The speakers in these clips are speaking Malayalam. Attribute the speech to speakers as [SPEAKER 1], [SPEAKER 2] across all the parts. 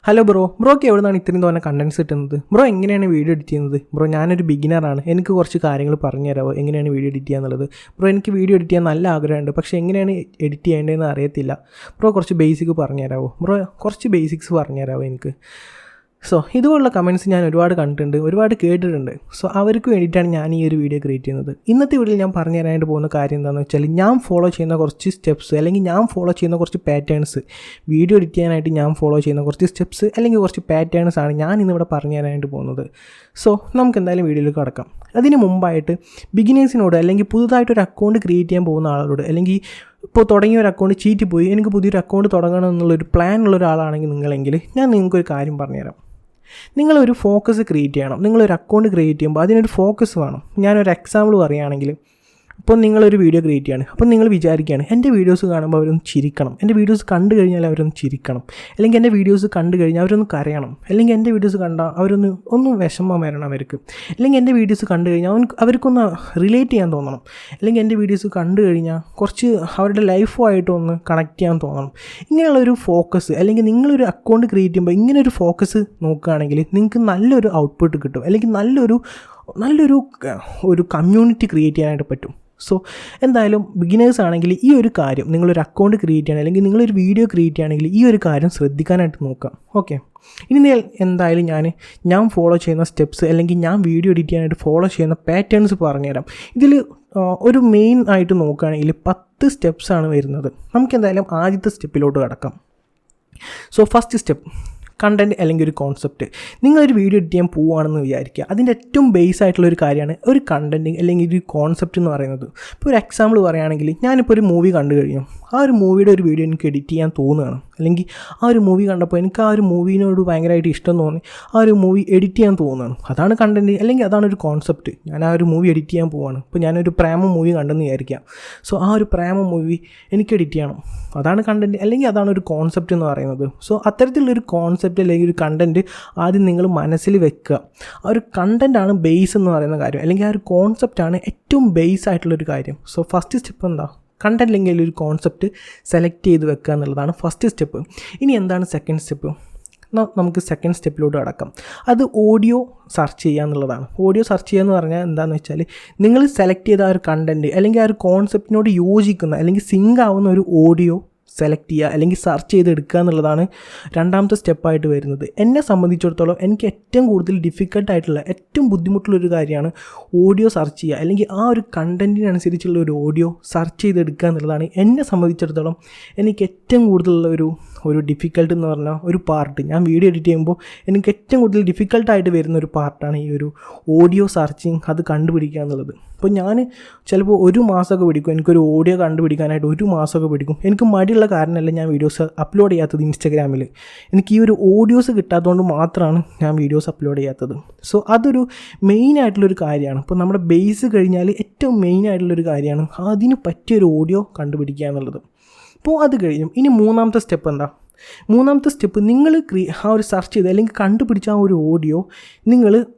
[SPEAKER 1] ഹലോ ബ്രോക്ക് എവിടെ നിന്നാണ് ഇത്രയും തോന്നെ കണ്ടൻസ് കിട്ടുന്നത്? ബ്രോ എങ്ങനെയാണ് വീഡിയോ എഡിറ്റ് ചെയ്യുന്നത്? ബ്രോ ഞാനൊരു ബിഗിനറാണ്, എനിക്ക് കുറച്ച് കാര്യങ്ങൾ പറഞ്ഞു തരാമോ എങ്ങനെയാണ് വീഡിയോ എഡിറ്റ് ചെയ്യുക എന്നുള്ളത്? ബ്രോ എനിക്ക് വീഡിയോ എഡിറ്റ് ചെയ്യാൻ നല്ല ആഗ്രഹമുണ്ട്, പക്ഷേ എങ്ങനെയാണ് എഡിറ്റ് ചെയ്യേണ്ടതെന്ന് അറിയത്തില്ല. ബ്രോ കുറച്ച് ബേസിക് പറഞ്ഞു തരാമോ? ബ്രോ കുറച്ച് ബേസിക്സ് പറഞ്ഞു തരാമോ എനിക്ക്? സോ ഇതുപോലുള്ള കമൻറ്റ്സ് ഞാൻ ഒരുപാട് കണ്ടിട്ടുണ്ട്, ഒരുപാട് കേട്ടിട്ടുണ്ട്. സോ അവർക്ക് വേണ്ടിയിട്ടാണ് ഞാൻ ഈ ഒരു വീഡിയോ ക്രിയേറ്റ് ചെയ്യുന്നത്. ഇന്നത്തെ വീഡിയോയിൽ ഞാൻ പറഞ്ഞു തരാനായിട്ട് പോകുന്ന കാര്യം എന്താണെന്ന് വെച്ചാൽ, ഞാൻ ഫോളോ ചെയ്യുന്ന കുറച്ച് സ്റ്റെപ്സ് അല്ലെങ്കിൽ ഞാൻ ഫോളോ ചെയ്യുന്ന കുറച്ച് പാറ്റേൺസ്, വീഡിയോ എഡിറ്റ് ചെയ്യാനായിട്ട് ഞാൻ ഫോളോ ചെയ്യുന്ന കുറച്ച് സ്റ്റെപ്സ് അല്ലെങ്കിൽ കുറച്ച് പാറ്റേൺസ് ആണ് ഞാൻ ഇന്നിവിടെ പറഞ്ഞു തരാനായിട്ട് പോകുന്നത്. സോ നമുക്ക് എന്തായാലും വീഡിയോയിലേക്ക് കടക്കാം. അതിന് മുമ്പായിട്ട് ബിഗിനേഴ്സിനോട് അല്ലെങ്കിൽ പുതുതായിട്ടൊരു അക്കൗണ്ട് ക്രിയേറ്റ് ചെയ്യാൻ പോകുന്ന ആളോട്, അല്ലെങ്കിൽ ഇപ്പോൾ തുടങ്ങിയ ഒരു അക്കൗണ്ട് ചീറ്റി പോയി എനിക്ക് പുതിയൊരു അക്കൗണ്ട് തുടങ്ങണം എന്നുള്ളൊരു പ്ലാൻ ഉള്ള ഒരാളാണെങ്കിൽ നിങ്ങളെങ്കിൽ ഞാൻ നിങ്ങൾക്കൊരു കാര്യം പറഞ്ഞുതരാം. നിങ്ങളൊരു ഫോക്കസ് ക്രിയേറ്റ് ചെയ്യണം. നിങ്ങളൊരു അക്കൗണ്ട് ക്രിയേറ്റ് ചെയ്യുമ്പോൾ അതിനൊരു ഫോക്കസ് വേണം. ഞാനൊരു എക്സാമ്പിൾ പറയുകയാണെങ്കിൽ, ഇപ്പോൾ നിങ്ങളൊരു വീഡിയോ ക്രിയേറ്റ് ചെയ്യാണ്, അപ്പോൾ നിങ്ങൾ വിചാരിക്കുകയാണ് എൻ്റെ വീഡിയോസ് കാണുമ്പോൾ അവരൊന്ന് ചിരിക്കണം, എൻ്റെ വീഡിയോസ് കണ്ടു കഴിഞ്ഞാൽ അവരൊന്ന് ചിരിക്കണം, അല്ലെങ്കിൽ എൻ്റെ വീഡിയോസ് കണ്ടു കഴിഞ്ഞാൽ അവരൊന്ന് കരയണം, അല്ലെങ്കിൽ എൻ്റെ വീഡിയോസ് കണ്ടാൽ ഒന്ന് വിഷമം വരണം അവർക്ക്, അല്ലെങ്കിൽ എൻ്റെ വീഡിയോസ് കണ്ടു കഴിഞ്ഞാൽ അവർക്കൊന്ന് റിലേറ്റ് ചെയ്യാൻ തോന്നണം, അല്ലെങ്കിൽ എൻ്റെ വീഡിയോസ് കണ്ടു കഴിഞ്ഞാൽ കുറച്ച് അവരുടെ ലൈഫുമായിട്ടൊന്ന് കണക്ട് ചെയ്യാൻ തോന്നണം. ഇങ്ങനെയുള്ളൊരു ഫോക്കസ്, അല്ലെങ്കിൽ നിങ്ങളൊരു അക്കൗണ്ട് ക്രിയേറ്റ് ചെയ്യുമ്പോൾ ഇങ്ങനൊരു ഫോക്കസ് നോക്കുകയാണെങ്കിൽ നിങ്ങൾക്ക് നല്ലൊരു ഔട്ട്പുട്ട് കിട്ടും, അല്ലെങ്കിൽ നല്ലൊരു കമ്മ്യൂണിറ്റി ക്രിയേറ്റ് ചെയ്യാനായിട്ട് പറ്റും. സോ എന്തായാലും ബിഗിനേഴ്സ് ആണെങ്കിൽ ഈ ഒരു കാര്യം, നിങ്ങളൊരു അക്കൗണ്ട് ക്രിയേറ്റ് ചെയ്യണം അല്ലെങ്കിൽ നിങ്ങളൊരു വീഡിയോ ക്രിയേറ്റ് ചെയ്യുകയാണെങ്കിൽ ഈ ഒരു കാര്യം ശ്രദ്ധിക്കാനായിട്ട് നോക്കാം. ഓക്കെ, ഇനി എന്തായാലും ഞാൻ ഫോളോ ചെയ്യുന്ന സ്റ്റെപ്സ് അല്ലെങ്കിൽ ഞാൻ വീഡിയോ എഡിറ്റ് ചെയ്യാനായിട്ട് ഫോളോ ചെയ്യുന്ന പാറ്റേൺസ് പറഞ്ഞുതരാം. ഇതിൽ ഒരു മെയിൻ ആയിട്ട് നോക്കുകയാണെങ്കിൽ 10 സ്റ്റെപ്സാണ് വരുന്നത്. നമുക്ക് എന്തായാലും ആദ്യത്തെ സ്റ്റെപ്പിലോട്ട് കടക്കാം. സോ ഫസ്റ്റ് സ്റ്റെപ്പ്, കണ്ടൻറ്റ് അല്ലെങ്കിൽ ഒരു കോൺസെപ്റ്റ്. നിങ്ങളൊരു വീഡിയോ എഡിറ്റ് ചെയ്യാൻ പോവുകയാണെന്ന് വിചാരിക്കുക. അതിൻ്റെ ഏറ്റവും ബേസ് ആയിട്ടുള്ളൊരു കാര്യമാണ് ഒരു കണ്ടൻറ്റ് അല്ലെങ്കിൽ ഒരു കോൺസെപ്റ്റ് എന്ന് പറയുന്നത്. ഇപ്പോൾ ഒരു എക്സാമ്പിൾ പറയുകയാണെങ്കിൽ, ഞാനിപ്പോൾ ഒരു മൂവി കണ്ടു കഴിഞ്ഞു, ആ ഒരു മൂവിയുടെ ഒരു വീഡിയോ എനിക്ക് എഡിറ്റ് ചെയ്യാൻ തോന്നുകയാണ്, അല്ലെങ്കിൽ ആ ഒരു മൂവി കണ്ടപ്പോൾ എനിക്ക് ആ ഒരു മൂവിനോട് ഭയങ്കരമായിട്ട് ഇഷ്ടം തോന്നി, ആ ഒരു മൂവി എഡിറ്റ് ചെയ്യാൻ തോന്നുകയാണ്. അതാണ് കണ്ടൻറ്റ്, അല്ലെങ്കിൽ അതാണ് ഒരു കോൺസെപ്റ്റ്. ഞാൻ ആ ഒരു മൂവി എഡിറ്റ് ചെയ്യാൻ പോവുകയാണ്. ഇപ്പോൾ ഞാനൊരു പ്രേമ മൂവി കണ്ടെന്ന് വിചാരിക്കാം. സോ ആ ഒരു പ്രേമ മൂവി എനിക്ക് എഡിറ്റ് ചെയ്യണം, അതാണ് കണ്ടൻറ്റ്, അല്ലെങ്കിൽ അതാണ് ഒരു കോൺസെപ്റ്റ് എന്ന് പറയുന്നത്. സോ അത്തരത്തിലുള്ളൊരു കോൺസെപ്റ്റ് അല്ലെങ്കിൽ ഒരു കണ്ടൻറ്റ് ആദ്യം നിങ്ങൾ മനസ്സിൽ വെക്കുക. ആ ഒരു കണ്ടൻറ്റാണ് ബേസ് എന്ന് പറയുന്ന കാര്യം, അല്ലെങ്കിൽ ആ ഒരു കോൺസെപ്റ്റാണ് ഏറ്റവും ബേസ് ആയിട്ടുള്ളൊരു കാര്യം. സോ ഫസ്റ്റ് സ്റ്റെപ്പ് എന്താ? കണ്ടൻറ്റ് അല്ലെങ്കിൽ ഒരു കോൺസെപ്റ്റ് സെലക്ട് ചെയ്ത് വെക്കുക എന്നുള്ളതാണ് ഫസ്റ്റ് സ്റ്റെപ്പ്. ഇനി എന്താണ് സെക്കൻഡ് സ്റ്റെപ്പ്? നമുക്ക് സെക്കൻഡ് സ്റ്റെപ്പിലോട്ട് കടക്കാം. അത് ഓഡിയോ സെർച്ച് ചെയ്യുക എന്നുള്ളതാണ്. ഓഡിയോ സെർച്ച് ചെയ്യുക എന്ന് പറഞ്ഞാൽ എന്താണെന്ന് വെച്ചാൽ, നിങ്ങൾ സെലക്ട് ചെയ്ത ആ ഒരു കണ്ടൻറ്റ് അല്ലെങ്കിൽ ആ ഒരു കോൺസെപ്റ്റിനോട് യോജിക്കുന്ന അല്ലെങ്കിൽ സിങ്ക് ആവുന്ന ഒരു ഓഡിയോ സെലക്ട് ചെയ്യുക അല്ലെങ്കിൽ സെർച്ച് ചെയ്തെടുക്കുക എന്നുള്ളതാണ് രണ്ടാമത്തെ സ്റ്റെപ്പായിട്ട് വരുന്നത്. എന്നെ സംബന്ധിച്ചിടത്തോളം എനിക്ക് ഏറ്റവും കൂടുതൽ ഡിഫിക്കൽട്ടായിട്ടുള്ള, ഏറ്റവും ബുദ്ധിമുട്ടുള്ളൊരു കാര്യമാണ് ഓഡിയോ സെർച്ച് ചെയ്യുക, അല്ലെങ്കിൽ ആ ഒരു കണ്ടൻറ്റിനനുസരിച്ചുള്ള ഒരു ഓഡിയോ സെർച്ച് ചെയ്തെടുക്കുക എന്നുള്ളതാണ് എന്നെ സംബന്ധിച്ചിടത്തോളം എനിക്ക് ഏറ്റവും കൂടുതലുള്ള ഒരു ഡിഫിക്കൽട്ട് എന്ന് പറഞ്ഞാൽ ഒരു പാർട്ട്. ഞാൻ വീഡിയോ എഡിറ്റ് ചെയ്യുമ്പോൾ എനിക്ക് ഏറ്റവും കൂടുതൽ ഡിഫിക്കൽട്ടായിട്ട് വരുന്ന ഒരു പാർട്ടാണ് ഈ ഒരു ഓഡിയോ സെർച്ചിങ്, അത് കണ്ടുപിടിക്കുക എന്നുള്ളത്. അപ്പോൾ ഞാൻ ചിലപ്പോൾ 1 മാസമൊക്കെ പിടിക്കും, എനിക്കൊരു ഓഡിയോ കണ്ടുപിടിക്കാനായിട്ട് 1 മാസമൊക്കെ പിടിക്കും. എനിക്ക് മടിയുള്ള കാരണമല്ല ഞാൻ വീഡിയോസ് അപ്ലോഡ് ചെയ്യാത്തത് ഇൻസ്റ്റാഗ്രാമിൽ. എനിക്ക് ഈ ഒരു ഓഡിയോസ് കിട്ടാത്തതുകൊണ്ട് മാത്രമാണ് ഞാൻ വീഡിയോസ് അപ്ലോഡ് ചെയ്യാത്തത്. സോ അതൊരു മെയിനായിട്ടുള്ളൊരു കാര്യമാണ്. ഇപ്പോൾ നമ്മുടെ ബേസ് കഴിഞ്ഞാൽ ഏറ്റവും മെയിനായിട്ടുള്ളൊരു കാര്യമാണ് അതിന് പറ്റിയൊരു ഓഡിയോ കണ്ടുപിടിക്കുക എന്നുള്ളത്. അപ്പോൾ അത് കഴിഞ്ഞു. ഇനി മൂന്നാമത്തെ സ്റ്റെപ്പ് എന്താ? മൂന്നാമത്തെ സ്റ്റെപ്പ്, നിങ്ങൾ ആ ഒരു സെർച്ച് ചെയ്ത് അല്ലെങ്കിൽ കണ്ടുപിടിച്ച ആ ഒരു ഓഡിയോ നിങ്ങൾ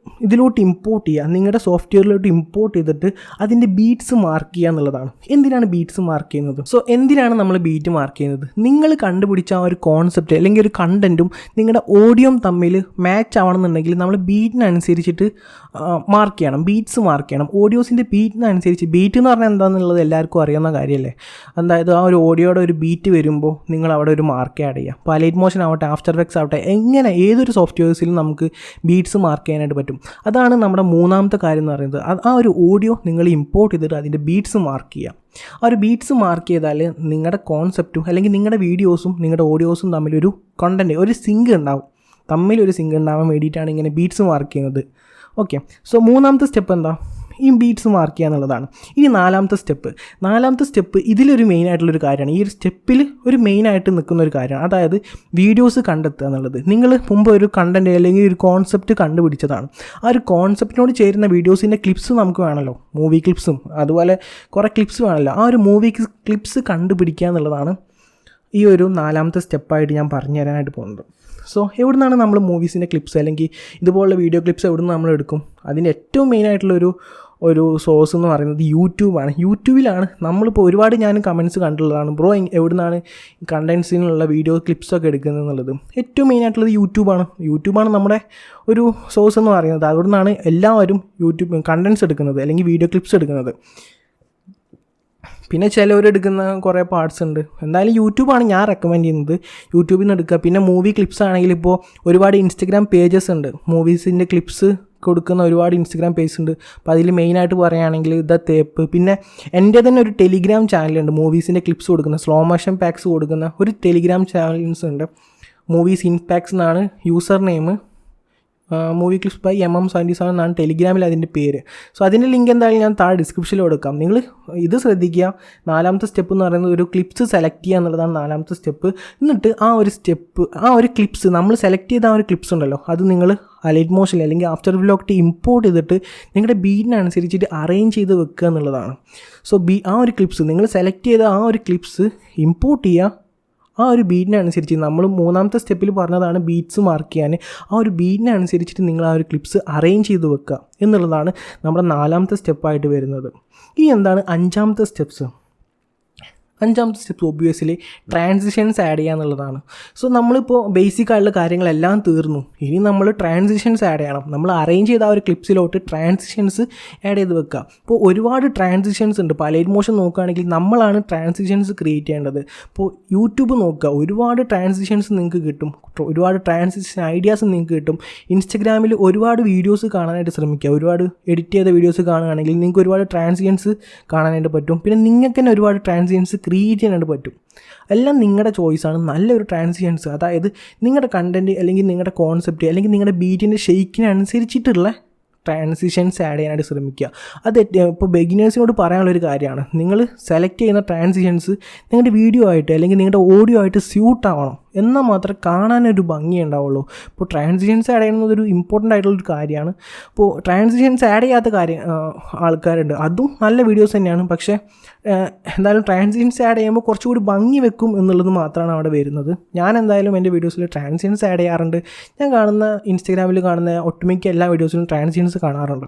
[SPEAKER 1] ഇതിലോട്ട് ഇമ്പോർട്ട് ചെയ്യുക, നിങ്ങളുടെ സോഫ്റ്റ്വെയറിലോട്ട് ഇമ്പോർട്ട് ചെയ്തിട്ട് അതിൻ്റെ ബീറ്റ്സ് മാർക്ക് ചെയ്യുക എന്നുള്ളതാണ്. എന്തിനാണ് ബീറ്റ്സ് മാർക്ക് ചെയ്യുന്നത്? സോ എന്തിനാണ് നമ്മൾ ബീറ്റ് മാർക്ക് ചെയ്യുന്നത്? നിങ്ങൾ കണ്ടുപിടിച്ച ആ ഒരു കോൺസെപ്റ്റ് അല്ലെങ്കിൽ ഒരു കണ്ടൻറ്റും നിങ്ങളുടെ ഓഡിയോയും തമ്മിൽ മാച്ച് ആവണമെന്നുണ്ടെങ്കിൽ നമ്മൾ ബീറ്റിനനുസരിച്ചിട്ട് മാർക്ക് ചെയ്യണം, ബീറ്റ്സ് മാർക്ക് ചെയ്യണം. ഓഡിയോസിൻ്റെ ബീറ്റിനനുസരിച്ച്, ബീറ്റ് എന്ന് പറഞ്ഞാൽ എന്താണെന്നുള്ളത് എല്ലാവർക്കും അറിയാവുന്ന കാര്യമല്ലേ. അതായത് ആ ഒരു ഓഡിയോയുടെ ഒരു ബീറ്റ് വരുമ്പോൾ നിങ്ങൾ അവിടെ ഒരു മാർക്ക് ആഡ് ചെയ്യുക. ഇപ്പോൾ ലൈറ്റ് മോഷൻ ആവട്ടെ, ആഫ്റ്റർ എഫക്ട്സ് ആവട്ടെ, എങ്ങനെ ഏതൊരു സോഫ്റ്റ്വെയർസിലും നമുക്ക് ബീറ്റ്സ് മാർക്ക് ചെയ്യാനായിട്ട് പറ്റും. അതാണ് നമ്മുടെ മൂന്നാമത്തെ കാര്യം എന്ന് പറയുന്നത്. ആ ഒരു ഓഡിയോ നിങ്ങൾ ഇമ്പോർട്ട് ചെയ്തിട്ട് അതിൻ്റെ ബീറ്റ്സ് മാർക്ക് ചെയ്യുക. ആ ഒരു ബീറ്റ്സ് മാർക്ക് ചെയ്താൽ നിങ്ങളുടെ കോൺസെപ്റ്റും അല്ലെങ്കിൽ നിങ്ങളുടെ വീഡിയോസും നിങ്ങളുടെ ഓഡിയോസും തമ്മിലൊരു കണ്ടൻറ്റ്, ഒരു സിങ്ക് ഉണ്ടാവും, തമ്മിലൊരു സിങ്ക് ഉണ്ടാവാൻ വേണ്ടിയിട്ടാണ് ഇങ്ങനെ ബീറ്റ്സ് മാർക്ക് ചെയ്യുന്നത്. ഓക്കെ, സോ മൂന്നാമത്തെ സ്റ്റെപ്പ് എന്താ? ഈ ബീറ്റ്സ് മാർക്ക് ചെയ്യുക എന്നുള്ളതാണ്. ഇനി നാലാമത്തെ സ്റ്റെപ്പ് ഇതിലൊരു മെയിനായിട്ടുള്ളൊരു കാര്യമാണ്. ഈ ഒരു സ്റ്റെപ്പിൽ ഒരു മെയിനായിട്ട് നിൽക്കുന്ന ഒരു കാര്യമാണ്, അതായത് വീഡിയോസ് കണ്ടെത്തുക എന്നുള്ളത്. നിങ്ങൾ മുമ്പ് ഒരു കണ്ടൻറ്റ് അല്ലെങ്കിൽ ഒരു കോൺസെപ്റ്റ് കണ്ടുപിടിച്ചതാണ്. ആ ഒരു കോൺസെപ്റ്റിനോട് ചേരുന്ന വീഡിയോസിൻ്റെ ക്ലിപ്സ് നമുക്ക് വേണമല്ലോ, മൂവി ക്ലിപ്സും അതുപോലെ കുറേ ക്ലിപ്സ് വേണമല്ലോ. ആ ഒരു മൂവി ക്ലിപ്സ് കണ്ടുപിടിക്കുക എന്നുള്ളതാണ് ഈ ഒരു നാലാമത്തെ സ്റ്റെപ്പായിട്ട് ഞാൻ പറഞ്ഞു തരാനായിട്ട് പോകുന്നത്. സോ എവിടെ നിന്നാണ് നമ്മൾ മൂവീസിൻ്റെ ക്ലിപ്സ് അല്ലെങ്കിൽ ഇതുപോലുള്ള വീഡിയോ ക്ലിപ്സ് എവിടെ നിന്ന് നമ്മൾ എടുക്കും? അതിൻ്റെ ഏറ്റവും മെയിനായിട്ടുള്ളൊരു ഒരു സോഴ്സ് എന്ന് പറയുന്നത് യൂട്യൂബാണ്. യൂട്യൂബിലാണ് നമ്മളിപ്പോൾ ഒരുപാട് ഞാൻ കമൻറ്റ്സ് കണ്ടിട്ടുള്ളതാണ്, ബ്രോ എവിടെ നിന്നാണ് കണ്ടൻസിനുള്ള വീഡിയോ ക്ലിപ്സൊക്കെ എടുക്കുന്നത് എന്നുള്ളത്. ഏറ്റവും മെയിനായിട്ടുള്ളത് യൂട്യൂബാണ് നമ്മുടെ ഒരു സോഴ്സ് എന്ന് പറയുന്നത്. അവിടെ നിന്നാണ് എല്ലാവരും യൂട്യൂബ് കണ്ടൻസ് എടുക്കുന്നത് അല്ലെങ്കിൽ വീഡിയോ ക്ലിപ്സ് എടുക്കുന്നത്. പിന്നെ ചിലവരെടുക്കുന്ന കുറേ പാർട്സ് ഉണ്ട്. എന്തായാലും യൂട്യൂബാണ് ഞാൻ റെക്കമെൻഡ് ചെയ്യുന്നത്, യൂട്യൂബിൽ നിന്ന് എടുക്കുക. പിന്നെ മൂവി ക്ലിപ്സ് ആണെങ്കിൽ ഇപ്പോൾ ഒരുപാട് ഇൻസ്റ്റഗ്രാം പേജസ് ഉണ്ട്, മൂവീസിൻ്റെ ക്ലിപ്സ് കൊടുക്കുന്ന ഒരുപാട് ഇൻസ്റ്റഗ്രാം പേജ് ഉണ്ട്. അപ്പോൾ അതിൽ മെയിനായിട്ട് പറയുകയാണെങ്കിൽ ദ തേപ്പ്. പിന്നെ എൻ്റെ തന്നെ ഒരു ടെലിഗ്രാം ചാനലുണ്ട്, മൂവീസിൻ്റെ ക്ലിപ്സ് കൊടുക്കുന്ന സ്ലോ മോഷൻ പാക്സ് കൊടുക്കുന്ന ഒരു ടെലിഗ്രാം ചാനൽസ് ഉണ്ട്. മൂവീസ് ഇൻപാക്സ് എന്നാണ് username. Movie clips by MM77 എന്നാണ് ടെലിഗ്രാമിൽ അതിൻ്റെ പേര്. സോ അതിൻ്റെ ലിങ്ക് എന്തായാലും ഞാൻ താഴെ ഡിസ്ക്രിപ്ഷനിൽ കൊടുക്കാം. നിങ്ങൾ ഇത് ശ്രദ്ധിക്കുക. 4ാമത്തെ സ്റ്റെപ്പ് എന്ന് പറയുന്നത് ഒരു ക്ലിപ്സ് സെലക്ട് ചെയ്യുക എന്നുള്ളതാണ് 4ാമത്തെ സ്റ്റെപ്പ്. എന്നിട്ട് ആ ഒരു ക്ലിപ്സ് നമ്മൾ സെലക്ട് ചെയ്ത ആ ഒരു ക്ലിപ്സ് ഉണ്ടല്ലോ, അത് നിങ്ങൾ ലൈറ്റ് മോഷൻ അല്ലെങ്കിൽ ആഫ്റ്റർ വ്ലോഗ് ഇമ്പോർട്ട് ചെയ്തിട്ട് നിങ്ങളുടെ ബീറ്റിനനുസരിച്ചിട്ട് അറേഞ്ച് ചെയ്ത് വെക്കുക എന്നുള്ളതാണ്. സോ ആ ഒരു ക്ലിപ്സ് നിങ്ങൾ സെലക്ട് ചെയ്ത ആ ഒരു ക്ലിപ്സ് ഇമ്പോർട്ട് ചെയ്യുക. ആ ഒരു ബീറ്റിനനുസരിച്ച് നമ്മൾ 3ാമത്തെ സ്റ്റെപ്പിൽ പറഞ്ഞതാണ് ബീറ്റ്സ് മാർക്ക് ചെയ്യാൻ. ആ ഒരു ബീറ്റിനനുസരിച്ചിട്ട് നിങ്ങൾ ആ ഒരു ക്ലിപ്സ് അറേഞ്ച് ചെയ്ത് വെക്കുക എന്നുള്ളതാണ് നമ്മുടെ 4ാമത്തെ സ്റ്റെപ്പായിട്ട് വരുന്നത്. ഇനി എന്താണ് 5ാമത്തെ സ്റ്റെപ്സ്? 5ാമത്തെ സ്റ്റെപ്പ് ഒബ്വിയസ്ലി ട്രാൻസിഷൻസ് ആഡ് ചെയ്യുക എന്നുള്ളതാണ്. സോ നമ്മളിപ്പോൾ ബേസിക് ആയിട്ടുള്ള കാര്യങ്ങളെല്ലാം തീർന്നു, ഇനി നമ്മൾ ട്രാൻസിഷൻസ് ആഡ് ചെയ്യണം. നമ്മൾ അറേഞ്ച് ചെയ്ത ആ ഒരു ക്ലിപ്സിലോട്ട് ട്രാൻസിഷൻസ് ആഡ് ചെയ്ത് വെക്കുക. ഇപ്പോൾ ഒരുപാട് ട്രാൻസിഷൻസ് ഉണ്ട്. ഇപ്പോൾ ലൈറ്റ് മോഷൻ നോക്കുകയാണെങ്കിൽ നമ്മളാണ് ട്രാൻസിഷൻസ് ക്രിയേറ്റ് ചെയ്യേണ്ടത്. ഇപ്പോൾ യൂട്യൂബ് നോക്കുക, ഒരുപാട് ട്രാൻസിഷൻസ് നിങ്ങൾക്ക് കിട്ടും, ഒരുപാട് ട്രാൻസിഷൻ ഐഡിയാസ് നിങ്ങൾക്ക് കിട്ടും. ഇൻസ്റ്റഗ്രാമിൽ ഒരുപാട് വീഡിയോസ് കാണാനായിട്ട് ശ്രമിക്കുക. ഒരുപാട് എഡിറ്റ് ചെയ്ത വീഡിയോസ് കാണുകയാണെങ്കിൽ നിങ്ങൾക്ക് ഒരുപാട് ട്രാൻസിഷൻസ് കാണാനായിട്ട് പറ്റും. പിന്നെ നിങ്ങൾക്ക് തന്നെ ഒരുപാട് ട്രാൻസിഷൻസ് ക്രിയേറ്റ് ചെയ്യാനായിട്ട് പറ്റും. എല്ലാം നിങ്ങളുടെ ചോയ്സാണ്. നല്ലൊരു ട്രാൻസിഷൻസ്, അതായത് നിങ്ങളുടെ കണ്ടൻറ്റ് അല്ലെങ്കിൽ നിങ്ങളുടെ കോൺസെപ്റ്റ് അല്ലെങ്കിൽ നിങ്ങളുടെ ബീറ്റിൻ്റെ ഷെയ്ക്കിനനുസരിച്ചിട്ടുള്ള ട്രാൻസിഷൻസ് ആഡ് ചെയ്യാനായിട്ട് ശ്രമിക്കുക. അത് ഇപ്പോൾ ബിഗിനേഴ്സിനോട് പറയാനുള്ളൊരു കാര്യമാണ്. നിങ്ങൾ സെലക്ട് ചെയ്യുന്ന ട്രാൻസിഷൻസ് നിങ്ങളുടെ വീഡിയോ ആയിട്ട് അല്ലെങ്കിൽ നിങ്ങളുടെ ഓഡിയോ ആയിട്ട് സ്യൂട്ട് ആവണം, എന്നാൽ മാത്രമേ കാണാനൊരു ഭംഗി ഉണ്ടാവുള്ളൂ. ഇപ്പോൾ ട്രാൻസിഷൻസ് ആഡ് ചെയ്യുന്നത് ഒരു ഇമ്പോർട്ടൻ്റ് ആയിട്ടുള്ളൊരു കാര്യമാണ്. ഇപ്പോൾ ട്രാൻസിഷൻസ് ആഡ് ചെയ്യാത്ത ആൾക്കാരുണ്ട്, അതും നല്ല വീഡിയോസ് തന്നെയാണ്. പക്ഷേ എന്തായാലും ട്രാൻസിഷൻസ് ആഡ് ചെയ്യുമ്പോൾ കുറച്ചുകൂടി ഭംഗി വെക്കും എന്നുള്ളത് മാത്രമാണ് അവിടെ വരുന്നത്. ഞാൻ എന്തായാലും എൻ്റെ വീഡിയോസിൽ ട്രാൻസിഷൻസ് ആഡ് ചെയ്യാറുണ്ട്. ഞാൻ കാണുന്ന ഇൻസ്റ്റഗ്രാമിൽ കാണുന്ന ഒട്ടുമിക്ക എല്ലാ വീഡിയോസിലും ട്രാൻസിഷൻസ് കാണാറുണ്ട്.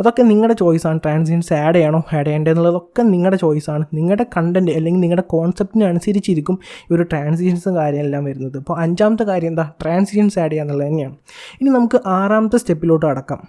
[SPEAKER 1] അതൊക്കെ നിങ്ങളുടെ ചോയ്സാണ്. ട്രാൻസിഷൻസ് ആഡ് ചെയ്യണോ ആഡ് ചെയ്യേണ്ടതെന്നുള്ളതൊക്കെ നിങ്ങളുടെ ചോയ്സാണ്. നിങ്ങളുടെ കണ്ടൻറ്റ് അല്ലെങ്കിൽ നിങ്ങളുടെ കോൺസെപ്റ്റിനനുസരിച്ചിരിക്കും ഈ ഒരു ട്രാൻസിഷൻസും കാര്യമെല്ലാം വരുന്നത്. അപ്പോൾ 5ാമത്തെ കാര്യം എന്താ? ട്രാൻസിഷൻസ് ആഡ് ചെയ്യുക എന്നുള്ളത് തന്നെയാണ്. ഇനി നമുക്ക് 6ാമത്തെ സ്റ്റെപ്പിലോട്ട് അടക്കാം.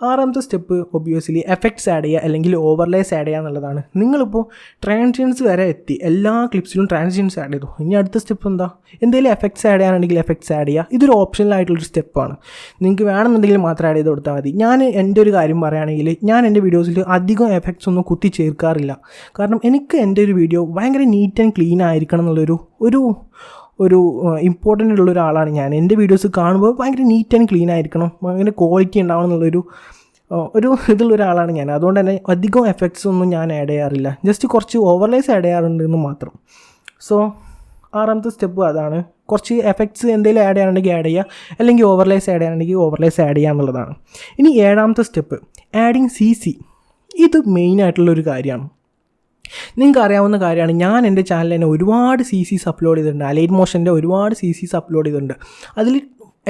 [SPEAKER 1] 6ാമത്തെ സ്റ്റെപ്പ് ഒബ്വിയസ്ലി എഫക്ട്സ് ആഡ് ചെയ്യുക അല്ലെങ്കിൽ ഓവർലേസ് ആഡ് ചെയ്യുക എന്നുള്ളതാണ്. നിങ്ങളിപ്പോൾ ട്രാൻസിഷൻസ് വരെ എത്തി, എല്ലാ ക്ലിപ്സിലും ട്രാൻസിഷൻസ് ആഡ് ചെയ്തു. ഇനി അടുത്ത സ്റ്റെപ്പ് എന്താ? എന്തെങ്കിലും എഫക്ട്സ് ആഡ് ചെയ്യാനുണ്ടെങ്കിൽ എഫക്ട്സ് ആഡ് ചെയ്യുക. ഇതൊരു ഓപ്ഷണൽ ആയിട്ടുള്ളൊരു സ്റ്റെപ്പാണ്. നിങ്ങൾക്ക് വേണമെന്നുണ്ടെങ്കിൽ മാത്രം ആഡ് ചെയ്ത് കൊടുത്താൽ മതി. ഞാൻ എൻ്റെ ഒരു കാര്യം പറയുകയാണെങ്കിൽ ഞാൻ എൻ്റെ വീഡിയോസിൽ അധികം എഫക്ട്സ് ഒന്നും കുത്തി ചേർക്കാറില്ല. കാരണം എനിക്ക് എൻ്റെ ഒരു വീഡിയോ ഭയങ്കര നീറ്റ് ആൻഡ് ക്ലീൻ ആയിരിക്കണം എന്നുള്ളൊരു ഇമ്പോർട്ടൻ്റ് ഉള്ള ഒരാളാണ് ഞാൻ. എൻ്റെ വീഡിയോസ് കാണുമ്പോൾ ഭയങ്കര നീറ്റ് ആൻഡ് ക്ലീൻ ആയിരിക്കണം, ഭയങ്കര ക്വാളിറ്റി ഉണ്ടാവണം എന്നുള്ളൊരു ഇതിലുള്ള ഒരാളാണ് ഞാൻ. അതുകൊണ്ട് തന്നെ അധികം എഫക്ട്സ് ഒന്നും ഞാൻ ആഡ് ചെയ്യാറില്ല. ജസ്റ്റ് കുറച്ച് ഓവർലേസ് ആഡ് ചെയ്യാറുണ്ട് എന്ന് മാത്രം. സോ 6ാമത്തെ സ്റ്റെപ്പ് അതാണ്. കുറച്ച് എഫക്ട്സ് എന്തെങ്കിലും ആഡ് ചെയ്യാനുണ്ടെങ്കിൽ ആഡ് ചെയ്യുക, അല്ലെങ്കിൽ ഓവർലേസ് ആഡ് ചെയ്യാനുണ്ടെങ്കിൽ ഓവർലേസ് ആഡ് ചെയ്യുക എന്നുള്ളതാണ്. ഇനി 7ാമത്തെ സ്റ്റെപ്പ് ആഡിങ് CC. ഇത് മെയിനായിട്ടുള്ളൊരു കാര്യമാണ്. നിങ്ങൾക്ക് അറിയാവുന്ന കാര്യമാണ്, ഞാൻ എൻ്റെ ചാനലിൽ തന്നെ ഒരുപാട് CCs അപ്ലോഡ് ചെയ്തിട്ടുണ്ട്. ലൈറ്റ് മോഷൻ്റെ ഒരുപാട് CCs അപ്ലോഡ് ചെയ്തിട്ടുണ്ട്. അതിൽ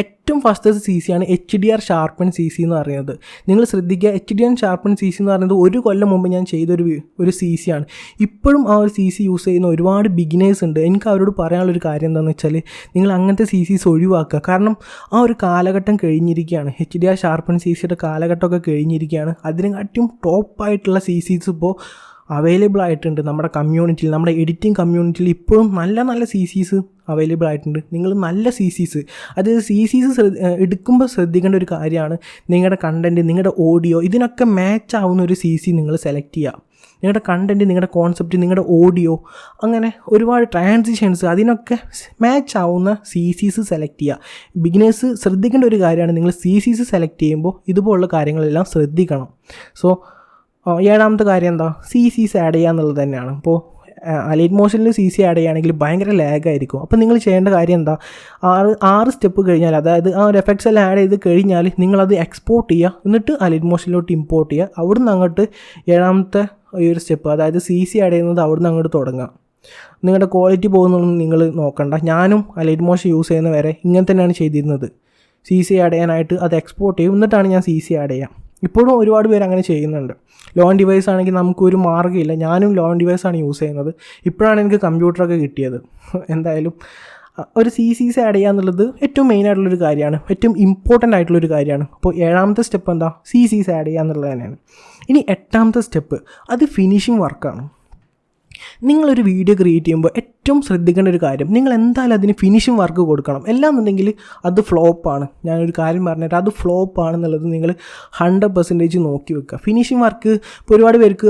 [SPEAKER 1] ഏറ്റവും ഫസ്റ്റത്തെ CC ആണ് HDR ഷാർപ്പൻ CC എന്ന് പറയുന്നത്. നിങ്ങൾ ശ്രദ്ധിക്കുക, HDR ഷാർപ്പൻ CC എന്ന് പറയുന്നത് 1 കൊല്ലം മുമ്പ് ഞാൻ ചെയ്തൊരു CC ആണ്. ഇപ്പോഴും ആ ഒരു CC യൂസ് ചെയ്യുന്ന ഒരുപാട് ബിഗിനേഴ്സ് ഉണ്ട്. എനിക്ക് അവരോട് പറയാനുള്ളൊരു കാര്യം എന്താണെന്ന് വെച്ചാൽ, നിങ്ങൾ അങ്ങനത്തെ CCs ഒഴിവാക്കുക. കാരണം ആ ഒരു കാലഘട്ടം കഴിഞ്ഞിരിക്കുകയാണ്. HDR ഷാർപ്പൻ CCയുടെ കാലഘട്ടമൊക്കെ കഴിഞ്ഞിരിക്കുകയാണ്. അതിനെക്കാട്ടും ടോപ്പായിട്ടുള്ള CCs ഇപ്പോൾ അവൈലബിൾ ആയിട്ടുണ്ട് നമ്മുടെ കമ്മ്യൂണിറ്റിയിൽ. നമ്മുടെ എഡിറ്റിംഗ് കമ്മ്യൂണിറ്റിയിൽ ഇപ്പോഴും നല്ല CCs അവൈലബിൾ ആയിട്ടുണ്ട്. നിങ്ങൾ നല്ല CCs, അതായത് CCs എടുക്കുമ്പോൾ ശ്രദ്ധിക്കേണ്ട ഒരു കാര്യമാണ്, നിങ്ങളുടെ കണ്ടൻറ്റ്, നിങ്ങളുടെ ഓഡിയോ ഇതിനൊക്കെ മാച്ച് ആവുന്ന ഒരു CC നിങ്ങൾ സെലക്ട് ചെയ്യുക. നിങ്ങളുടെ കണ്ടൻറ്റ്, നിങ്ങളുടെ കോൺസെപ്റ്റ്, നിങ്ങളുടെ ഓഡിയോ, അങ്ങനെ ഒരുപാട് ട്രാൻസിഷൻസ് അതിനൊക്കെ മാച്ച് ആവുന്ന CCs സെലക്ട് ചെയ്യുക. ബിഗിനേഴ്സ് ശ്രദ്ധിക്കേണ്ട ഒരു കാര്യമാണ്, നിങ്ങൾ CCs സെലക്ട് ചെയ്യുമ്പോൾ ഇതുപോലുള്ള കാര്യങ്ങളെല്ലാം ശ്രദ്ധിക്കണം. സോ 7ാമത്തെ കാര്യം എന്താ? CCs ആഡ് ചെയ്യുക എന്നുള്ളത് തന്നെയാണ്. ഇപ്പോൾ ലൈറ്റ് മോഷനിൽ CC ആഡ് ചെയ്യുകയാണെങ്കിൽ ഭയങ്കര ലാഗായിരിക്കും. അപ്പോൾ നിങ്ങൾ ചെയ്യേണ്ട കാര്യം എന്താ? 6 സ്റ്റെപ്പ് കഴിഞ്ഞാൽ, അതായത് ആ ഒരു എഫക്ട്സ് എല്ലാം ആഡ് ചെയ്ത് കഴിഞ്ഞാൽ നിങ്ങളത് എക്സ്പോർട്ട് ചെയ്യുക, എന്നിട്ട് ലൈറ്റ് മോഷനിലോട്ട് ഇമ്പോർട്ട് ചെയ്യുക. അവിടുന്ന് അങ്ങോട്ട് 7ാമത്തെ ഈ ഒരു സ്റ്റെപ്പ്, അതായത് CC ആഡ് ചെയ്യുന്നത് അവിടുന്ന് അങ്ങോട്ട് തുടങ്ങുക. നിങ്ങളുടെ ക്വാളിറ്റി പോകുന്നതൊന്നും നിങ്ങൾ നോക്കണ്ട. ഞാനും ലൈറ്റ് മോഷൻ യൂസ് ചെയ്യുന്ന വരെ ഇങ്ങനെ തന്നെയാണ് ചെയ്തിരുന്നത്. CC ആഡ് ചെയ്യാനായിട്ട് അത് എക്സ്പോർട്ട് ചെയ്യും, എന്നിട്ടാണ് ഞാൻ CC ആഡ് ചെയ്യുക. ഇപ്പോഴും ഒരുപാട് പേര് അങ്ങനെ ചെയ്യുന്നുണ്ട്. ലോ ആൻഡ് ഡിവൈസ് ആണെങ്കിൽ നമുക്കൊരു മാർഗ്ഗമില്ല. ഞാനും ലോ ആൻഡ് ഡിവൈസാണ് യൂസ് ചെയ്യുന്നത്. ഇപ്പോഴാണ് എനിക്ക് കമ്പ്യൂട്ടറൊക്കെ കിട്ടിയത്. എന്തായാലും ഒരു CCs ആഡ് ചെയ്യുക എന്നുള്ളത് ഏറ്റവും മെയിനായിട്ടുള്ളൊരു കാര്യമാണ്, ഏറ്റവും ഇമ്പോർട്ടൻ്റ് ആയിട്ടുള്ളൊരു കാര്യമാണ്. അപ്പോൾ 7ാമത്തെ സ്റ്റെപ്പ് എന്താ? CCs ആഡ് ചെയ്യുക എന്നുള്ളത് തന്നെയാണ്. ഇനി 8ാമത്തെ സ്റ്റെപ്പ് അത് ഫിനിഷിംഗ് വർക്കാണ്. നിങ്ങളൊരു വീഡിയോ ക്രിയേറ്റ് ചെയ്യുമ്പോൾ ഏറ്റവും ശ്രദ്ധിക്കേണ്ട ഒരു കാര്യം, നിങ്ങൾ എന്തായാലും അതിന് ഫിനിഷിംഗ് വർക്ക് കൊടുക്കണം. എല്ലാന്നുണ്ടെങ്കിൽ അത് ഫ്ലോപ്പാണ്. ഞാനൊരു കാര്യം പറഞ്ഞുതരാം, അത് ഫ്ലോപ്പാണെന്നുള്ളത് നിങ്ങൾ 100% നോക്കി വെക്കുക. ഫിനിഷിംഗ് വർക്ക് ഇപ്പോൾ ഒരുപാട് പേർക്ക്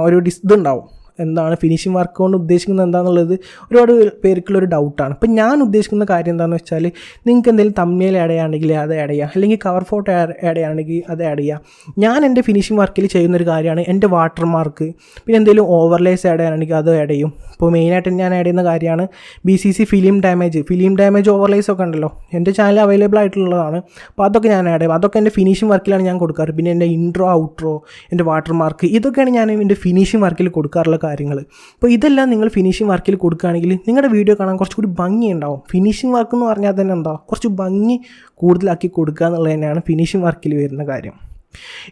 [SPEAKER 1] ഒരു ഇതുണ്ടാവും, എന്താണ് ഫിനിഷിംഗ് വർക്ക് കൊണ്ട് ഉദ്ദേശിക്കുന്നത് എന്താണെന്നുള്ളത് ഒരുപാട് പേർക്കുള്ളൊരു ഡൗട്ടാണ്. അപ്പം ഞാൻ ഉദ്ദേശിക്കുന്ന കാര്യം എന്താണെന്ന് വെച്ചാൽ, നിങ്ങൾക്ക് എന്തെങ്കിലും തമ്പ്നെയിൽ ആഡ് ചെയ്യുകയാണെങ്കിൽ അത് ആഡ് ചെയ്യുക, അല്ലെങ്കിൽ കവർ ഫോട്ടോ ആഡ് ചെയ്യുകയാണെങ്കിൽ അത് ആഡ് ചെയ്യുക. ഞാൻ എൻ്റെ ഫിനിഷിംഗ് വർക്കിൽ ചെയ്യുന്നൊരു കാര്യമാണ് എൻ്റെ വാട്ടർമാർക്ക്, പിന്നെ എന്തെങ്കിലും ഓവർലേസ് ആഡ് ചെയ്യുകയാണെങ്കിൽ അത് ആഡ് ചെയ്യും. ഇപ്പോൾ മെയിനായിട്ട് ഞാൻ ആഡ് ചെയ്യുന്ന കാര്യമാണ് BCC ഫിലിം ഡാമേജ് ഓവർലേസ് ഒക്കെ ഉണ്ടല്ലോ, എൻ്റെ ചാനൽ അവൈലബിൾ ആയിട്ടുള്ളതാണ്. അപ്പോൾ അതൊക്കെ ഞാൻ ആഡ് ചെയ്യും. അതൊക്കെ എൻ്റെ ഫിനിഷിംഗ് വർക്കിലാണ് ഞാൻ കൊടുക്കാറ്. പിന്നെ എൻ്റെ ഇൻട്രോ ഔട്ട്രോ, എൻ്റെ വാട്ടർമാർക്ക്, ഇതൊക്കെയാണ് ഞാൻ എൻ്റെ ഫിനിഷിംഗ് വർക്കിൽ കൊടുക്കാറുള്ള കാര്യങ്ങൾ. അപ്പോൾ ഇതെല്ലാം നിങ്ങൾ ഫിനിഷിംഗ് വർക്കിൽ കൊടുക്കുകയാണെങ്കിൽ നിങ്ങളുടെ വീഡിയോ കാണാൻ കുറച്ചുകൂടി ഭംഗി ഉണ്ടാവും. ഫിനിഷിംഗ് വർക്ക് എന്ന് പറഞ്ഞാൽ തന്നെ എന്താ, കുറച്ച് ഭംഗി കൂടുതലാക്കി കൊടുക്കുക എന്നുള്ളത് തന്നെയാണ് ഫിനിഷിംഗ് വർക്കിൽ വരുന്ന കാര്യം.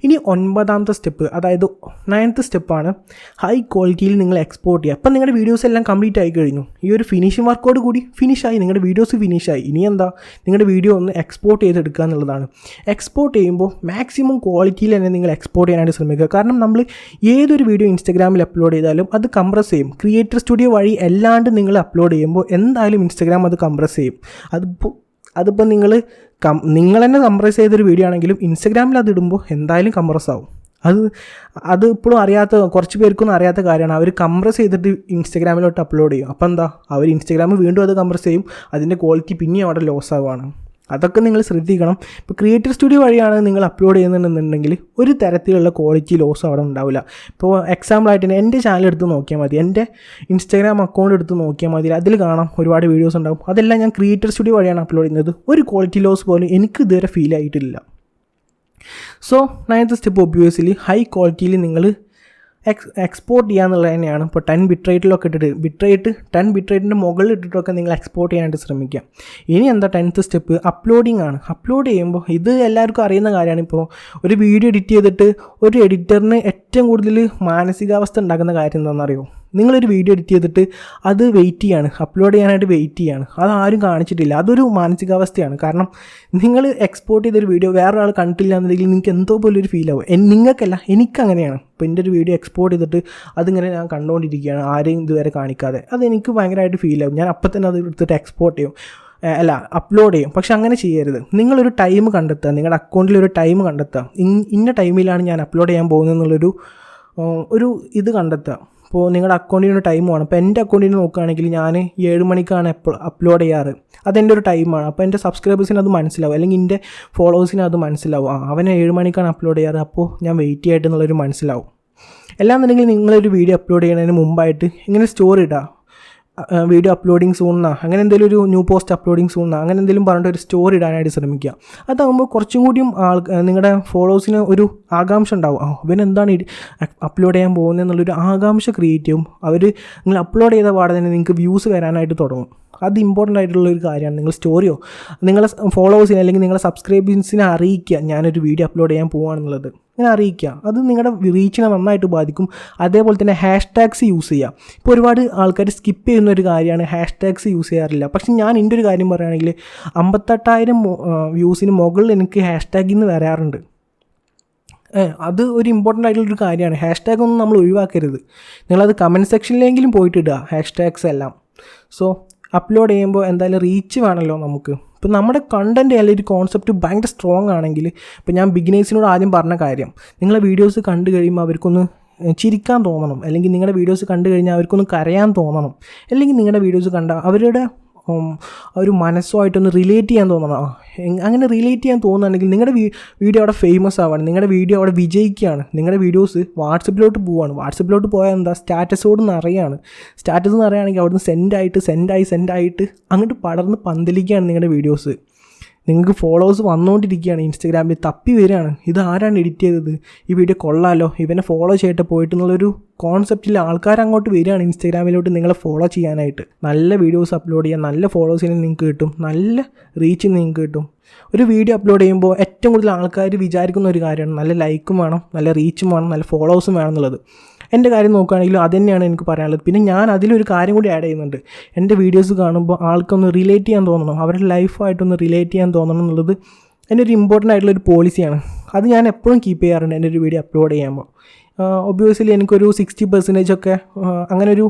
[SPEAKER 1] ഇനി 9ാമത്തെ സ്റ്റെപ്പ്, അതായത് 9th സ്റ്റെപ്പാണ് ഹൈ ക്വാളിറ്റിയിൽ നിങ്ങൾ എക്സ്പോർട്ട് ചെയ്യുക. അപ്പം നിങ്ങളുടെ വീഡിയോസ് എല്ലാം കംപ്ലീറ്റ് ആയി കഴിഞ്ഞു. ഈ ഒരു ഫിനിഷിംഗ് വർക്കോട് കൂടി ഫിനിഷായി, നിങ്ങളുടെ വീഡിയോസ് ഫിനിഷായി. ഇനി എന്താ, നിങ്ങളുടെ വീഡിയോ ഒന്ന് എക്സ്പോർട്ട് ചെയ്തെടുക്കുക എന്നുള്ളതാണ്. എക്സ്പോർട്ട് ചെയ്യുമ്പോൾ മാക്സിമം ക്വാളിറ്റിയിൽ തന്നെ നിങ്ങൾ എക്സ്പോർട്ട് ചെയ്യാനായിട്ട് ശ്രമിക്കുക. കാരണം നമ്മൾ ഏതൊരു വീഡിയോ ഇൻസ്റ്റാഗ്രാമിൽ അപ്ലോഡ് ചെയ്താലും അത് കംപ്രസ് ചെയ്യും. ക്രിയേറ്റർ സ്റ്റുഡിയോ വഴി അല്ലാണ്ട് നിങ്ങൾ അപ്ലോഡ് ചെയ്യുമ്പോൾ എന്തായാലും ഇൻസ്റ്റാഗ്രാം അത് കംപ്രസ് ചെയ്യും. അതിപ്പോൾ നിങ്ങൾ തന്നെ കംപ്രസ് ചെയ്തൊരു വീഡിയോ ആണെങ്കിലും ഇൻസ്റ്റാഗ്രാമിൽ അത് ഇടുമ്പോൾ എന്തായാലും കംപ്രസ് ആവും. അത് ഇപ്പോഴും കുറച്ച് പേർക്കൊന്നും അറിയാത്ത കാര്യമാണ്. അവർ കംപ്രസ് ചെയ്തിട്ട് ഇൻസ്റ്റാഗ്രാമിലോട്ട് അപ്ലോഡ് ചെയ്യും. അപ്പോൾ എന്താ, അവർ ഇൻസ്റ്റാഗ്രാമിൽ വീണ്ടും അത് കംപ്രസ് ചെയ്യും. അതിൻ്റെ ക്വാളിറ്റി പിന്നെയും അവിടെ ലോസ് ആവുകയാണ്. അതൊക്കെ നിങ്ങൾ ശ്രദ്ധിക്കണം. ഇപ്പോൾ ക്രിയേറ്റർ സ്റ്റുഡിയോ വഴിയാണ് നിങ്ങൾ അപ്ലോഡ് ചെയ്യുന്നുണ്ടെന്നുണ്ടെങ്കിൽ ഒരു തരത്തിലുള്ള ക്വാളിറ്റി ലോസ് അവിടെ ഉണ്ടാവില്ല. ഇപ്പോൾ എക്സാമ്പിളായിട്ട് തന്നെ എൻ്റെ ചാനൽ എടുത്ത് നോക്കിയാൽ മതി, എൻ്റെ ഇൻസ്റ്റാഗ്രാം അക്കൗണ്ട് എടുത്ത് നോക്കിയാൽ മതി, അതിൽ കാണാം ഒരുപാട് വീഡിയോസ് ഉണ്ടാവും. അതെല്ലാം ഞാൻ ക്രിയേറ്റർ സ്റ്റുഡിയോ വഴിയാണ് അപ്ലോഡ് ചെയ്യുന്നത്. ഒരു ക്വാളിറ്റി ലോസ് പോലും എനിക്ക് ഇതുവരെ ഫീൽ ആയിട്ടില്ല. So 9th step obviously high ക്വാളിറ്റിയിൽ നിങ്ങൾ എക്സ്പോർട്ട് ചെയ്യുക എന്നുള്ളത് തന്നെയാണ്. ഇപ്പോൾ 10 ബിട്രേറ്റിലൊക്കെ ഇട്ടിട്ട് 10 ബിട്രേറ്റിൻ്റെ മുകളിൽ ഇട്ടിട്ടൊക്കെ നിങ്ങൾ എക്സ്പോർട്ട് ചെയ്യാനായിട്ട് ശ്രമിക്കുക. ഇനി എന്താ 10th സ്റ്റെപ്പ്, അപ്ലോഡിംഗ് ആണ്. അപ്ലോഡ് ചെയ്യുമ്പോൾ ഇത് എല്ലാവർക്കും അറിയുന്ന കാര്യമാണ്. ഇപ്പോൾ ഒരു വീഡിയോ എഡിറ്റ് ചെയ്തിട്ട് ഒരു എഡിറ്ററിന് ഏറ്റവും കൂടുതൽ മാനസികാവസ്ഥ ഉണ്ടാക്കുന്ന കാര്യം എന്താണെന്നറിയോ? നിങ്ങളൊരു വീഡിയോ എഡിറ്റ് ചെയ്തിട്ട് അത് വെയിറ്റ് ചെയ്യാണ്, അപ്ലോഡ് ചെയ്യാനായിട്ട് വെയിറ്റ് ചെയ്യാണ്. അതാരും കാണിച്ചിട്ടില്ല. അതൊരു മാനസികാവസ്ഥയാണ്. കാരണം നിങ്ങൾ എക്സ്പോർട്ട് ചെയ്തൊരു വീഡിയോ വേറൊരാൾ കണ്ടിട്ടില്ല എന്നുണ്ടെങ്കിൽ നിങ്ങൾക്ക് എന്തോ പോലെ ഒരു ഫീൽ ആവും. നിങ്ങൾക്കല്ല, എനിക്കങ്ങനെയാണ്. ഇപ്പോൾ എൻ്റെ ഒരു വീഡിയോ എക്സ്പോർട്ട് ചെയ്തിട്ട് അതിങ്ങനെ ഞാൻ കണ്ടുകൊണ്ടിരിക്കുകയാണ്, ആരെയും ഇതുവരെ കാണിക്കാതെ. അതെനിക്ക് ഭയങ്കരമായിട്ട് ഫീൽ ആവും. ഞാൻ അപ്പം തന്നെ അത് എടുത്തിട്ട് എക്സ്പോർട്ട് ചെയ്യും, അപ്ലോഡ് ചെയ്യും. പക്ഷെ അങ്ങനെ ചെയ്യരുത്. നിങ്ങളൊരു ടൈം കണ്ടെത്തുക, നിങ്ങളുടെ അക്കൗണ്ടിൽ ഒരു ടൈം കണ്ടെത്തുക. ഇന്ന ടൈമിലാണ് ഞാൻ അപ്ലോഡ് ചെയ്യാൻ പോകുന്നത് എന്നുള്ളൊരു ഇത് കണ്ടെത്തുക. ഇപ്പോൾ നിങ്ങളുടെ അക്കൗണ്ടിന് ഒരു ടൈം വേണം. ഇപ്പോൾ എൻ്റെ അക്കൗണ്ടിന് നോക്കുകയാണെങ്കിൽ ഞാൻ 7 മണിക്കാണ് അപ്ലോഡ് ചെയ്യാറ്. അതെൻ്റെ ഒരു ടൈമാണ്. അപ്പോൾ എൻ്റെ സബ്സ്ക്രൈബേഴ്സിന് അത് മനസ്സിലാവും, അല്ലെങ്കിൽ എൻ്റെ ഫോളോവേഴ്സിന് അത് മനസ്സിലാവും. അവന് 7 മണിക്കാണ് അപ്ലോഡ് ചെയ്യാറ്, അപ്പോൾ ഞാൻ വെയിറ്റ് ചെയ്യട്ടെ എന്നുള്ളൊരു മനസ്സിലാവും. എല്ലാന്നുണ്ടെങ്കിൽ നിങ്ങളൊരു വീഡിയോ അപ്ലോഡ് ചെയ്യുന്നതിന് മുമ്പായിട്ട് ഇങ്ങനെ സ്റ്റോറി ഇടുക, വീഡിയോ അപ്ലോഡിങ് സൂണെന്നാ, അങ്ങനെ എന്തെങ്കിലും ഒരു ന്യൂ പോസ്റ്റ് അപ്ലോഡിങ് സൂണെന്നാ, അങ്ങനെ എന്തെങ്കിലും പറഞ്ഞിട്ട് ഒരു സ്റ്റോറി ഇടാനായിട്ട് ശ്രമിക്കുക. അതാകുമ്പോൾ കുറച്ചും കൂടിയും നിങ്ങളുടെ ഫോളോവേഴ്സിന് ഒരു ആകാംക്ഷ ഉണ്ടാവും. അവനെന്താണ് അപ്ലോഡ് ചെയ്യാൻ പോകുന്നത് എന്നുള്ളൊരു ആകാംക്ഷ ക്രിയേറ്റ് ചെയ്യും. നിങ്ങൾ അപ്ലോഡ് ചെയ്ത പാടെ തന്നെ നിങ്ങൾക്ക് വ്യൂസ് വരാനായിട്ട് തുടങ്ങും. അത് ഇമ്പോർട്ടൻ്റ് ആയിട്ടുള്ളൊരു കാര്യമാണ്. നിങ്ങൾ സ്റ്റോറിയോ നിങ്ങളെ ഫോളോവേഴ്സിനെ അല്ലെങ്കിൽ നിങ്ങളുടെ സബ്സ്ക്രൈബേഴ്സിനെ അറിയിക്കുക, ഞാനൊരു വീഡിയോ അപ്ലോഡ് ചെയ്യാൻ പോവുകയാണെന്നുള്ളത്. ഇങ്ങനെ അറിയിക്കുക. അത് നിങ്ങളുടെ റീച്ചിനെ നന്നായിട്ട് ബാധിക്കും. അതേപോലെ തന്നെ ഹാഷ്ടാഗ്സ് യൂസ് ചെയ്യുക. ഇപ്പോൾ ഒരുപാട് ആൾക്കാർ സ്കിപ്പ് ചെയ്യുന്ന ഒരു കാര്യമാണ് ഹാഷ്ടാഗ്സ് യൂസ് ചെയ്യാറില്ല. പക്ഷെ ഞാൻ എൻ്റെ ഒരു കാര്യം പറയുകയാണെങ്കിൽ 58,000 വ്യൂസിന് മുകളിൽ എനിക്ക് ഹാഷ്ടാഗിൽ നിന്ന് വരാറുണ്ട്. അത് ഒരു ഇമ്പോർട്ടൻ്റ് ആയിട്ടുള്ളൊരു കാര്യമാണ്. ഹാഷ്ടാഗ് ഒന്നും നമ്മൾ ഒഴിവാക്കരുത്. നിങ്ങളത് കമൻറ്റ് സെക്ഷനിലെങ്കിലും പോയിട്ട് ഇടുക ഹാഷ്ടാഗ്സ് എല്ലാം. സോ അപ്ലോഡ് ചെയ്യുമ്പോൾ എന്തായാലും റീച്ച് വേണമല്ലോ നമുക്ക്. ഇപ്പോൾ നമ്മുടെ കണ്ടൻറ്റ് അല്ലെങ്കിൽ ഒരു കോൺസെപ്റ്റ് ഭയങ്കര സ്ട്രോങ് ആണെങ്കിൽ, ഇപ്പോൾ ഞാൻ ബിഗിനേഴ്സിനോട് ആദ്യം പറഞ്ഞ കാര്യം, നിങ്ങളെ വീഡിയോസ് കണ്ടു കഴിയുമ്പോൾ അവർക്കൊന്ന് ചിരിക്കാൻ തോന്നണം, അല്ലെങ്കിൽ നിങ്ങളുടെ വീഡിയോസ് കണ്ടു കഴിഞ്ഞാൽ അവർക്കൊന്ന് കരയാൻ തോന്നണം, അല്ലെങ്കിൽ നിങ്ങളുടെ വീഡിയോസ് കണ്ട അവരുടെ ഒരു മനസ്സുമായിട്ടൊന്ന് റിലേറ്റ് ചെയ്യാൻ തോന്നണം. അങ്ങനെ റിലേറ്റ് ചെയ്യാൻ തോന്നുകയാണെങ്കിൽ നിങ്ങളുടെ വീഡിയോ അവിടെ ഫേമസ് ആവുകയാണ്, നിങ്ങളുടെ വീഡിയോ അവിടെ വിജയിക്കുകയാണ്. നിങ്ങളുടെ വീഡിയോസ് വാട്സപ്പിലോട്ട് പോവുകയാണ്. വാട്സപ്പിലോട്ട് പോയാൽ എന്താ, സ്റ്റാറ്റസോട് നിറയാണ്. സ്റ്റാറ്റസ് നിറയുകയാണെങ്കിൽ അവിടുന്ന് സെൻഡായിട്ട് അങ്ങോട്ട് പടർന്ന് പന്തലിക്കുകയാണ് നിങ്ങളുടെ വീഡിയോസ്. നിങ്ങൾക്ക് ഫോളോവേഴ്സ് വന്നുകൊണ്ടിരിക്കുകയാണ്, ഇൻസ്റ്റാഗ്രാമിൽ തപ്പി വരികയാണ്. ഇത് ആരാണ് എഡിറ്റ് ചെയ്തത്, ഈ വീഡിയോ കൊള്ളാമല്ലോ, ഇവനെ ഫോളോ ചെയ്തിട്ട് പോയിട്ട് എന്നുള്ളൊരു കോൺസെപ്റ്റിൽ ആൾക്കാർ അങ്ങോട്ട് വരികയാണ് ഇൻസ്റ്റാഗ്രാമിലോട്ട് നിങ്ങളെ ഫോളോ ചെയ്യാനായിട്ട്. നല്ല വീഡിയോസ് അപ്ലോഡ് ചെയ്യാൻ നല്ല ഫോളോവേഴ്സിന് നിങ്ങൾക്ക് കിട്ടും, നല്ല റീച്ച് നിങ്ങൾക്ക് കിട്ടും. ഒരു വീഡിയോ അപ്ലോഡ് ചെയ്യുമ്പോൾ ഏറ്റവും കൂടുതൽ ആൾക്കാർ വിചാരിക്കുന്ന ഒരു കാര്യമാണ് നല്ല ലൈക്കും വേണം, നല്ല റീച്ചും വേണം, നല്ല ഫോളോവേഴ്സും വേണം എന്നുള്ളത്. എൻ്റെ കാര്യം നോക്കുകയാണെങ്കിലും അത് തന്നെയാണ് എനിക്ക് പറയാനുള്ളത്. പിന്നെ ഞാൻ അതിലൊരു കാര്യം കൂടി ആഡ് ചെയ്യുന്നുണ്ട്. എൻ്റെ വീഡിയോസ് കാണുമ്പോൾ ആൾക്കൊന്ന് റിലേറ്റ് ചെയ്യാൻ തോന്നണം, അവരുടെ ലൈഫായിട്ടൊന്ന് റിലേറ്റ് ചെയ്യാൻ തോന്നണം എന്നുള്ളത് എൻ്റെ ഒരു ഇമ്പോർട്ടൻ്റ് ആയിട്ടുള്ളൊരു പോളിസിയാണ്. അത് ഞാൻ എപ്പോഴും കീപ്പ് ചെയ്യാറുണ്ട് എൻ്റെ ഒരു വീഡിയോ അപ്ലോഡ് ചെയ്യുമ്പോൾ. ഒബ്വിയസ്ലി എനിക്കൊരു 60% ഒക്കെ അങ്ങനൊരു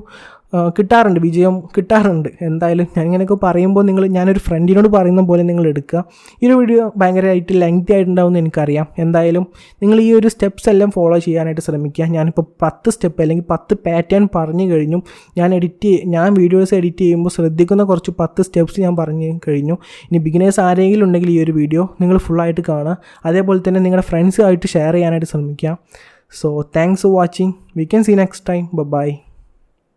[SPEAKER 1] കിട്ടാറുണ്ട്, വിജയം കിട്ടാറുണ്ട്. എന്തായാലും ഞാൻ ഇങ്ങനെയൊക്കെ പറയുമ്പോൾ ഞാനൊരു ഫ്രണ്ടിനോട് പറയുന്ന പോലെ നിങ്ങൾ എടുക്കുക. ഈ ഒരു വീഡിയോ ഭയങ്കരമായിട്ട് ലെങ്തി ആയിട്ടുണ്ടാവുമെന്ന് എനിക്കറിയാം. എന്തായാലും നിങ്ങൾ ഈ ഒരു സ്റ്റെപ്സ് എല്ലാം ഫോളോ ചെയ്യാനായിട്ട് ശ്രമിക്കുക. ഞാനിപ്പോൾ 10 സ്റ്റെപ്പ് അല്ലെങ്കിൽ 10 പാറ്റേൺ പറഞ്ഞു കഴിഞ്ഞു. ഞാൻ വീഡിയോസ് എഡിറ്റ് ചെയ്യുമ്പോൾ ശ്രദ്ധിക്കുന്ന കുറച്ച് 10 സ്റ്റെപ്സ് ഞാൻ പറഞ്ഞു കഴിഞ്ഞു. ഇനി ബിഗിനേഴ്സ് ആരെങ്കിലും ഉണ്ടെങ്കിൽ ഈ ഒരു വീഡിയോ നിങ്ങൾ ഫുള്ളായിട്ട് കാണുക. അതേപോലെ തന്നെ നിങ്ങളുടെ ഫ്രണ്ട്സുമായിട്ട് ഷെയർ ചെയ്യാനായിട്ട് ശ്രമിക്കുക. So thanks for watching. We can see you next time. Bye bye.